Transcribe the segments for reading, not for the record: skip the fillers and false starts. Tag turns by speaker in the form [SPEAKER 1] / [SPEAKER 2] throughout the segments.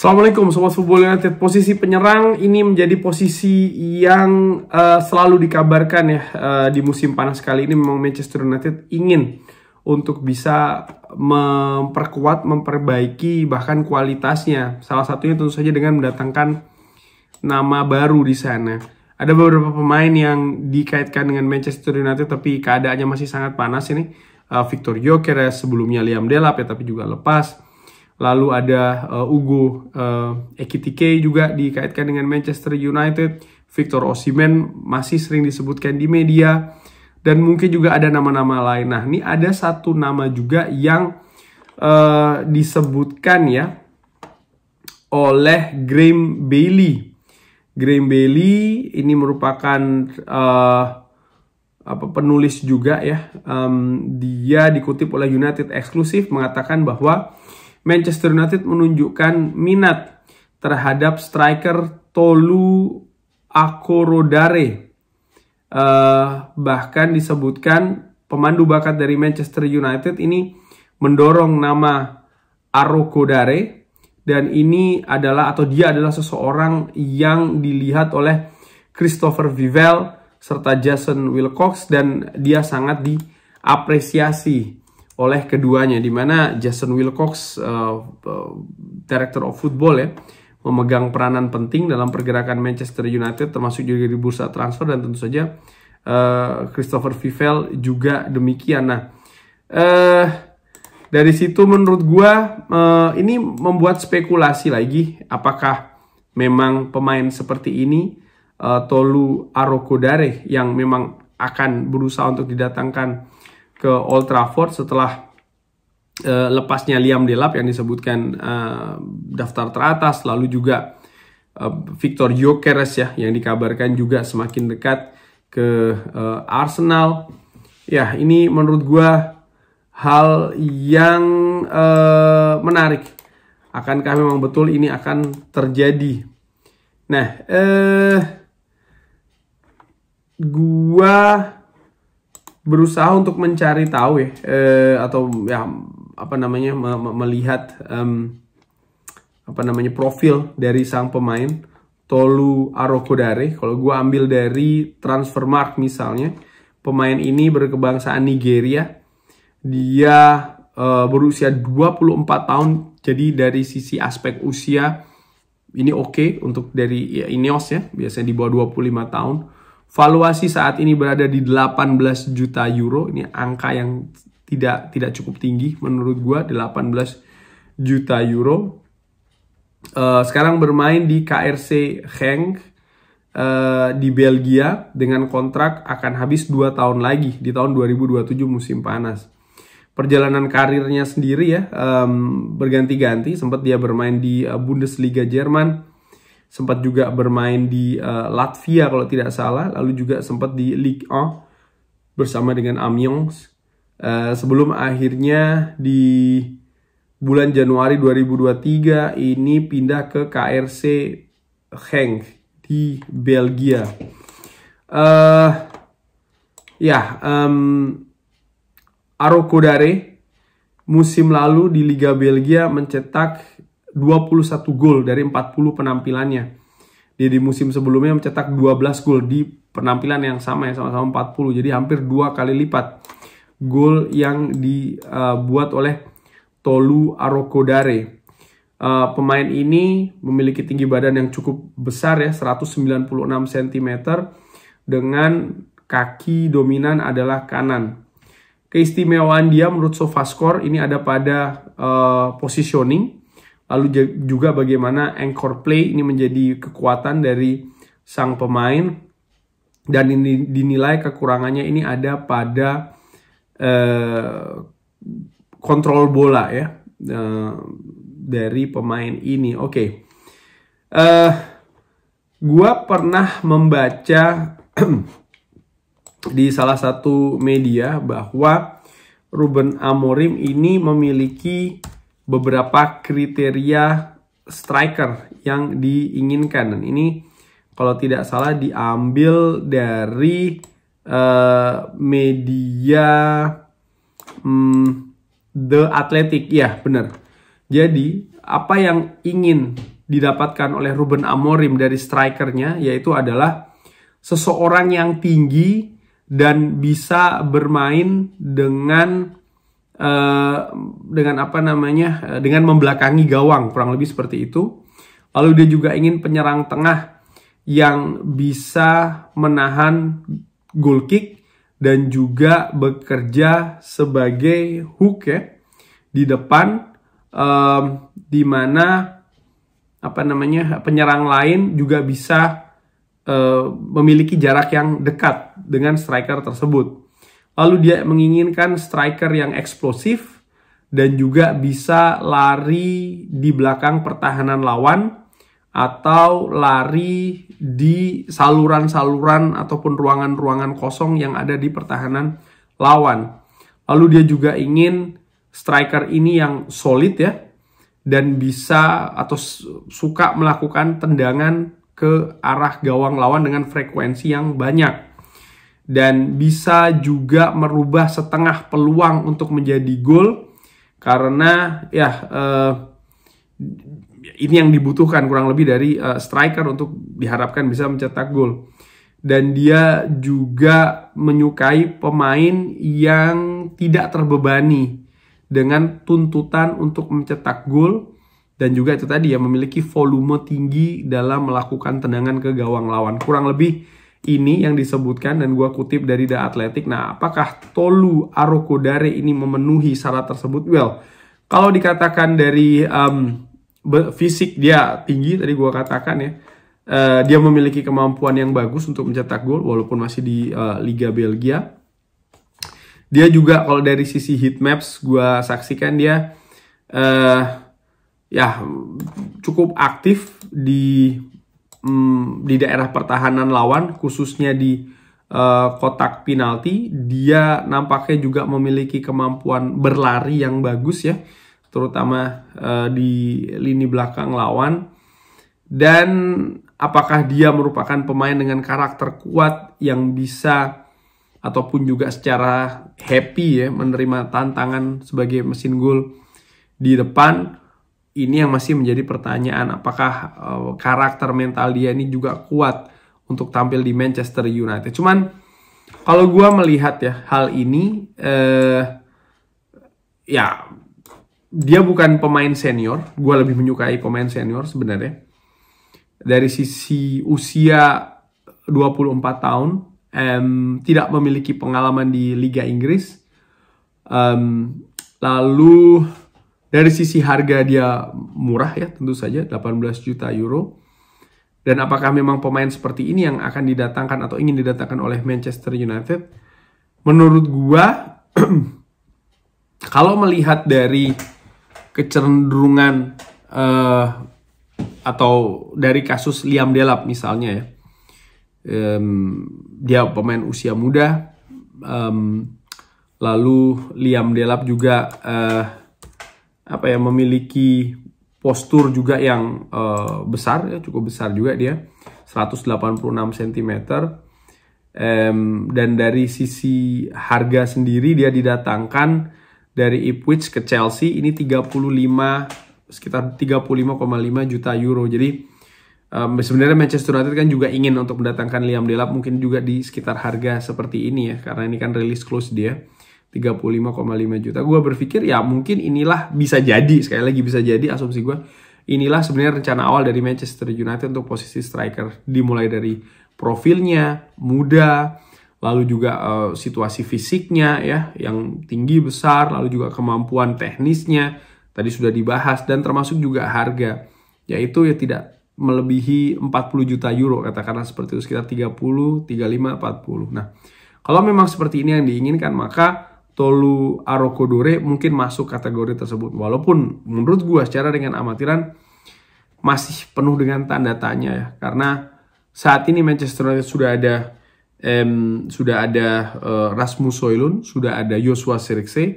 [SPEAKER 1] Assalamualaikum Sobat Football United. Posisi penyerang ini menjadi posisi yang selalu dikabarkan ya di musim panas kali ini. Memang Manchester United ingin untuk bisa memperkuat, memperbaiki bahkan kualitasnya. Salah satunya tentu saja dengan mendatangkan nama baru di sana. Ada beberapa pemain yang dikaitkan dengan Manchester United tapi keadaannya masih sangat panas ini. Victor Gyökeres, sebelumnya Liam Delap ya tapi juga lepas. Lalu ada Ugo Ekitike juga dikaitkan dengan Manchester United. Victor Osimhen masih sering disebutkan di media. Dan mungkin juga ada nama-nama lain. Nah, ini ada satu nama juga yang disebutkan ya oleh Graeme Bailey. Graeme Bailey ini merupakan penulis juga ya. Dia dikutip oleh United Exclusive mengatakan bahwa Manchester United menunjukkan minat terhadap striker Tolu Akorodare. Bahkan disebutkan pemandu bakat dari Manchester United ini mendorong nama Arokodare. Dan ini adalah atau dia adalah seseorang yang dilihat oleh Christopher Vivell serta Jason Wilcox. Dan dia sangat diapresiasi oleh keduanya, di mana Jason Wilcox, Director of Football ya, memegang peranan penting dalam pergerakan Manchester United termasuk juga di bursa transfer, dan tentu saja Christopher Vivell juga demikian. Nah, dari situ menurut gua ini membuat spekulasi lagi apakah memang pemain seperti ini Tolu Arokodare yang memang akan berusaha untuk didatangkan ke Old Trafford setelah lepasnya Liam Delap yang disebutkan daftar teratas, lalu juga Victor Gyökeres ya yang dikabarkan juga semakin dekat ke Arsenal. Ya, ini menurut gua hal yang menarik. Akankah memang betul ini akan terjadi? Nah, gua berusaha untuk mencari tahu ya atau ya melihat profil dari sang pemain Tolu Arokodare. Kalau gue ambil dari Transfermarkt misalnya, pemain ini berkebangsaan Nigeria. Dia berusia 24 tahun. Jadi dari sisi aspek usia ini oke untuk dari Ineos ya, biasanya di bawah 25 tahun. Valuasi saat ini berada di 18 juta euro. Ini angka yang tidak cukup tinggi menurut gua, 18 juta euro. Sekarang bermain di KRC Genk di Belgia dengan kontrak akan habis 2 tahun lagi di tahun 2027 musim panas. Perjalanan karirnya sendiri ya berganti-ganti. Sempat dia bermain di Bundesliga Jerman. Sempat juga bermain di Latvia kalau tidak salah. Lalu juga sempat di Ligue 1 bersama dengan Amiens. Sebelum akhirnya di bulan Januari 2023 ini pindah ke KRC Genk di Belgia. Arokodare musim lalu di Liga Belgia mencetak 21 gol dari 40 penampilannya. Dia di musim sebelumnya mencetak 12 gol di penampilan yang sama ya, sama-sama 40. Jadi hampir 2 kali lipat gol yang dibuat oleh Tolu Arokodare. Pemain ini memiliki tinggi badan yang cukup besar ya, 196 cm dengan kaki dominan adalah kanan. Keistimewaan dia menurut SofaScore ini ada pada positioning. Lalu juga bagaimana anchor play ini menjadi kekuatan dari sang pemain. Dan ini dinilai kekurangannya ini ada pada kontrol bola ya dari pemain ini. Oke. Gua pernah membaca di salah satu media bahwa Ruben Amorim ini memiliki beberapa kriteria striker yang diinginkan. Dan ini kalau tidak salah diambil dari media The Athletic. Ya benar. Jadi apa yang ingin didapatkan oleh Ruben Amorim dari strikernya, yaitu adalah seseorang yang tinggi dan bisa bermain dengan dengan membelakangi gawang, kurang lebih seperti itu. Lalu dia juga ingin penyerang tengah yang bisa menahan goal kick dan juga bekerja sebagai hook ya di depan, di mana penyerang lain juga bisa memiliki jarak yang dekat dengan striker tersebut. Lalu dia menginginkan striker yang eksplosif dan juga bisa lari di belakang pertahanan lawan atau lari di saluran-saluran ataupun ruangan-ruangan kosong yang ada di pertahanan lawan. Lalu dia juga ingin striker ini yang solid ya, dan bisa atau suka melakukan tendangan ke arah gawang lawan dengan frekuensi yang banyak. Dan bisa juga merubah setengah peluang untuk menjadi gol. Karena ya ini yang dibutuhkan kurang lebih dari striker untuk diharapkan bisa mencetak gol. Dan dia juga menyukai pemain yang tidak terbebani dengan tuntutan untuk mencetak gol, dan juga itu tadi ya, memiliki volume tinggi dalam melakukan tendangan ke gawang lawan. Kurang lebih ini yang disebutkan dan gua kutip dari The Athletic. Nah, apakah Tolu Arokodare ini memenuhi syarat tersebut? Well, kalau dikatakan dari fisik dia tinggi, tadi gua katakan ya, dia memiliki kemampuan yang bagus untuk mencetak gol walaupun masih di Liga Belgia. Dia juga kalau dari sisi heat maps gua saksikan dia ya cukup aktif di daerah pertahanan lawan, khususnya di kotak penalti. Dia nampaknya juga memiliki kemampuan berlari yang bagus ya, terutama di lini belakang lawan. Dan apakah dia merupakan pemain dengan karakter kuat yang bisa ataupun juga secara happy ya menerima tantangan sebagai mesin gol di depan? Ini yang masih menjadi pertanyaan. Apakah karakter mental dia ini juga kuat untuk tampil di Manchester United? Cuman kalau gue melihat ya hal ini, ya dia bukan pemain senior. Gue lebih menyukai pemain senior sebenarnya. Dari sisi usia 24 tahun, tidak memiliki pengalaman di Liga Inggris. Lalu dari sisi harga dia murah ya, tentu saja 18 juta euro. Dan apakah memang pemain seperti ini yang akan didatangkan atau ingin didatangkan oleh Manchester United? Menurut gua kalau melihat dari kecenderungan atau dari kasus Liam Delap misalnya ya, dia pemain usia muda, lalu Liam Delap juga memiliki postur juga yang besar ya, cukup besar juga dia, 186 cm. Dan dari sisi harga sendiri dia didatangkan dari Ipswich ke Chelsea, ini sekitar 35,5 juta euro. Jadi sebenarnya Manchester United kan juga ingin untuk mendatangkan Liam Delap, mungkin juga di sekitar harga seperti ini ya, karena ini kan release clause dia 35,5 juta. Gue berpikir ya mungkin inilah bisa jadi, sekali lagi bisa jadi asumsi gue, inilah sebenarnya rencana awal dari Manchester United untuk posisi striker. Dimulai dari profilnya, muda, lalu juga situasi fisiknya ya, yang tinggi besar, lalu juga kemampuan teknisnya, tadi sudah dibahas, dan termasuk juga harga, yaitu ya tidak melebihi 40 juta euro, katakanlah seperti itu, sekitar 30, 35, 40. Nah, kalau memang seperti ini yang diinginkan, maka Tolu Arokodare mungkin masuk kategori tersebut. Walaupun menurut gue secara dengan amatiran masih penuh dengan tanda tanya ya. Karena saat ini Manchester United sudah ada Rasmus Højlund, sudah ada Joshua Zirkzee.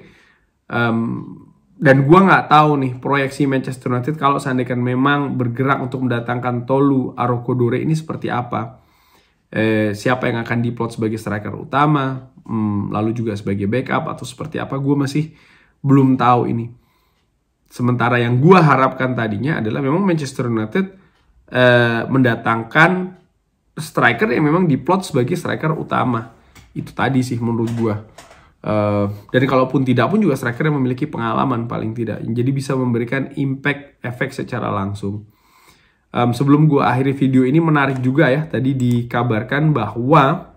[SPEAKER 1] Dan gue nggak tahu nih proyeksi Manchester United kalau seandainya memang bergerak untuk mendatangkan Tolu Arokodare ini seperti apa. Siapa yang akan diplot sebagai striker utama, lalu juga sebagai backup atau seperti apa, gue masih belum tahu ini. Sementara yang gue harapkan tadinya adalah memang Manchester United mendatangkan striker yang memang diplot sebagai striker utama. Itu tadi sih menurut gue. Dan kalaupun tidak pun juga striker yang memiliki pengalaman paling tidak. Jadi bisa memberikan impact, efek secara langsung. Sebelum gue akhiri video ini, menarik juga ya. Tadi dikabarkan bahwa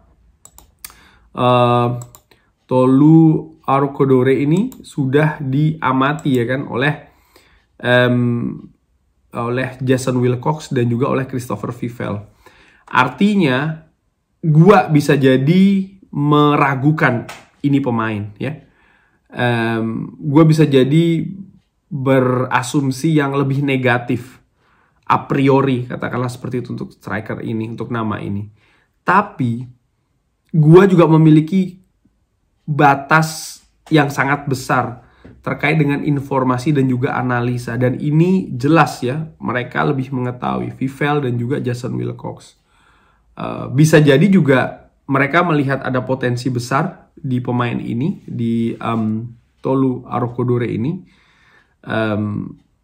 [SPEAKER 1] Tolu Arokodore ini sudah diamati ya kan oleh Jason Wilcox dan juga oleh Christopher Vivell. Artinya gua bisa jadi meragukan ini pemain ya. Gua bisa jadi berasumsi yang lebih negatif a priori, katakanlah seperti itu untuk striker ini, untuk nama ini. Tapi gua juga memiliki batas yang sangat besar terkait dengan informasi dan juga analisa, dan ini jelas ya, mereka lebih mengetahui, Vivell dan juga Jason Wilcox. Bisa jadi juga mereka melihat ada potensi besar di pemain ini, di Tolu Arokodore ini,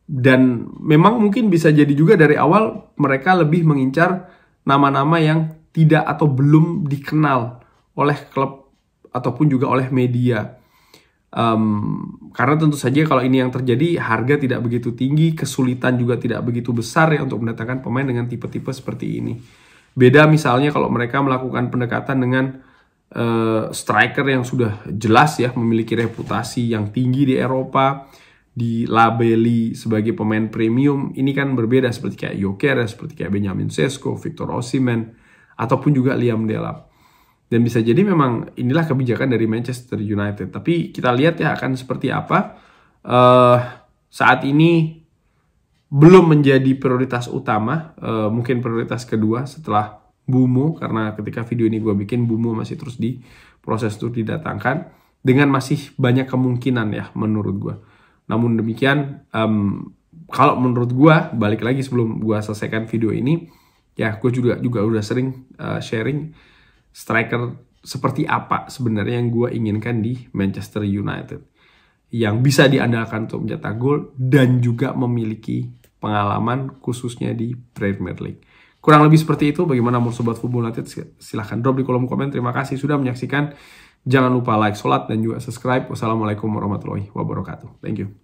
[SPEAKER 1] dan memang mungkin bisa jadi juga dari awal mereka lebih mengincar nama-nama yang tidak atau belum dikenal oleh klub ataupun juga oleh media. Karena tentu saja kalau ini yang terjadi, harga tidak begitu tinggi, kesulitan juga tidak begitu besar ya untuk mendatangkan pemain dengan tipe-tipe seperti ini. Beda misalnya kalau mereka melakukan pendekatan dengan striker yang sudah jelas ya memiliki reputasi yang tinggi di Eropa, dilabeli sebagai pemain premium. Ini kan berbeda, seperti kayak Gyökeres, seperti kayak Benjamin Sesko, Victor Osimhen, ataupun juga Liam Delap. Dan bisa jadi memang inilah kebijakan dari Manchester United. Tapi kita lihat ya akan seperti apa. Saat ini belum menjadi prioritas utama. Mungkin prioritas kedua setelah Mbeumo. Karena ketika video ini gue bikin, Mbeumo masih terus diproses untuk didatangkan. Dengan masih banyak kemungkinan ya menurut gue. Namun demikian, kalau menurut gue, balik lagi sebelum gue selesaikan video ini. Ya gue juga udah sering sharing striker seperti apa sebenarnya yang gue inginkan di Manchester United, yang bisa diandalkan untuk mencetak gol dan juga memiliki pengalaman khususnya di Premier League. Kurang lebih seperti itu. Bagaimana menurut Sobat Football United? Silahkan drop di kolom komen. Terima kasih sudah menyaksikan. Jangan lupa like, sholat, dan juga subscribe. Wassalamualaikum warahmatullahi wabarakatuh. Thank you.